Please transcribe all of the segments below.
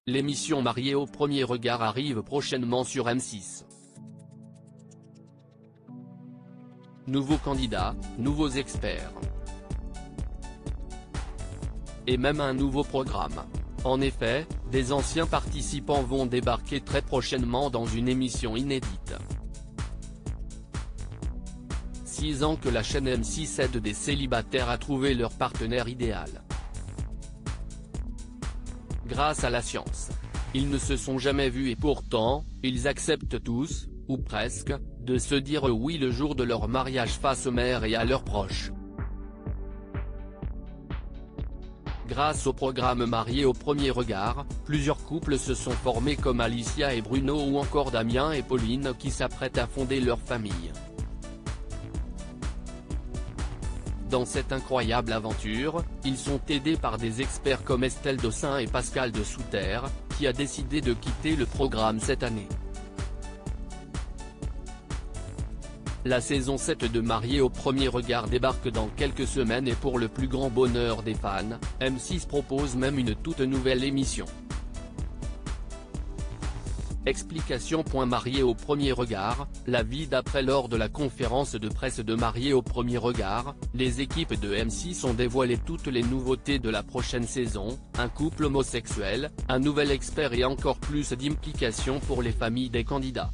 L'émission Mariés au premier regard arrive prochainement sur M6. Nouveaux candidats, nouveaux experts. Et même un nouveau programme. En effet, des anciens participants vont débarquer très prochainement dans une émission inédite. 6 ans que la chaîne M6 aide des célibataires à trouver leur partenaire idéal. Grâce à la science. Ils ne se sont jamais vus et pourtant, ils acceptent tous, ou presque, de se dire oui le jour de leur mariage face mère et à leurs proches. Grâce au programme Mariés au premier regard, plusieurs couples se sont formés comme Alicia et Bruno ou encore Damien et Pauline qui s'apprêtent à fonder leur famille. Dans cette incroyable aventure, ils sont aidés par des experts comme Estelle Dossin et Pascal de Souter, qui a décidé de quitter le programme cette année. La saison 7 de Mariés au premier regard débarque dans quelques semaines et pour le plus grand bonheur des fans, M6 propose même une toute nouvelle émission. Explication. Mariés au premier regard, la vie d'après. Lors de la conférence de presse de Mariés au premier regard, les équipes de M6 ont dévoilé toutes les nouveautés de la prochaine saison, un couple homosexuel, un nouvel expert et encore plus d'implications pour les familles des candidats.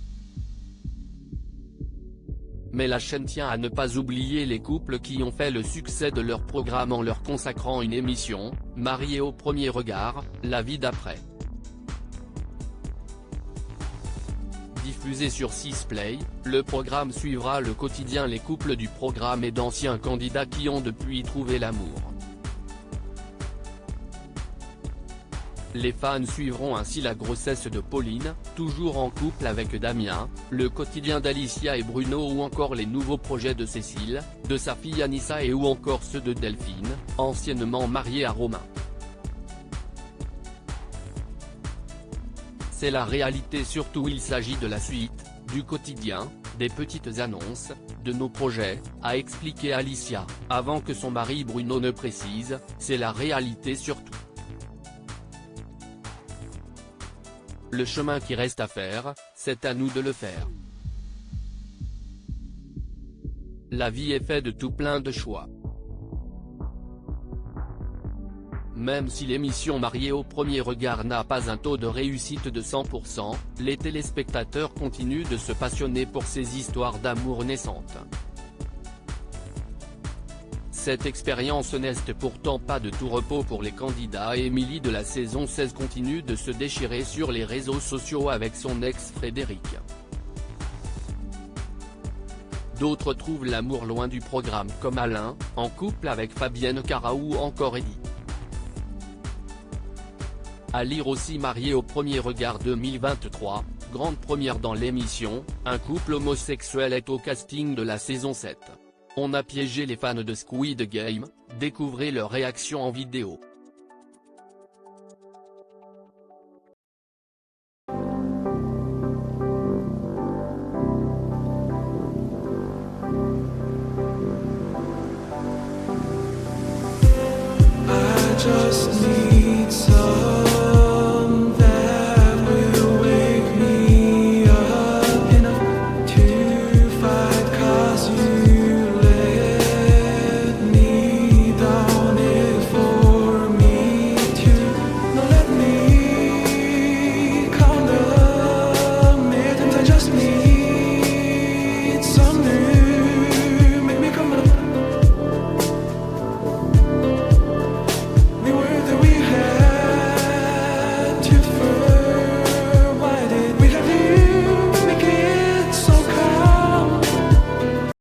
Mais la chaîne tient à ne pas oublier les couples qui ont fait le succès de leur programme en leur consacrant une émission, Mariés au premier regard, la vie d'après. Diffusé sur 6 Play, le programme suivra le quotidien les couples du programme et d'anciens candidats qui ont depuis trouvé l'amour. Les fans suivront ainsi la grossesse de Pauline, toujours en couple avec Damien, le quotidien d'Alicia et Bruno ou encore les nouveaux projets de Cécile, de sa fille Anissa et ou encore ceux de Delphine, anciennement mariée à Romain. C'est la réalité, surtout il s'agit de la suite, du quotidien, des petites annonces, de nos projets, a expliqué Alicia, avant que son mari Bruno ne précise, c'est la réalité surtout. Le chemin qui reste à faire, c'est à nous de le faire. La vie est faite de tout plein de choix. Même si l'émission Mariés au premier regard n'a pas un taux de réussite de 100%, les téléspectateurs continuent de se passionner pour ces histoires d'amour naissantes. Cette expérience n'est pourtant pas de tout repos pour les candidats et Émilie de la saison 16 continue de se déchirer sur les réseaux sociaux avec son ex Frédéric. D'autres trouvent l'amour loin du programme comme Alain, en couple avec Fabienne Cara ou encore Eddie. À lire aussi Mariés au premier regard 2023, grande première dans l'émission, un couple homosexuel est au casting de la saison 7. On a piégé les fans de Squid Game, découvrez leur réaction en vidéo. I just need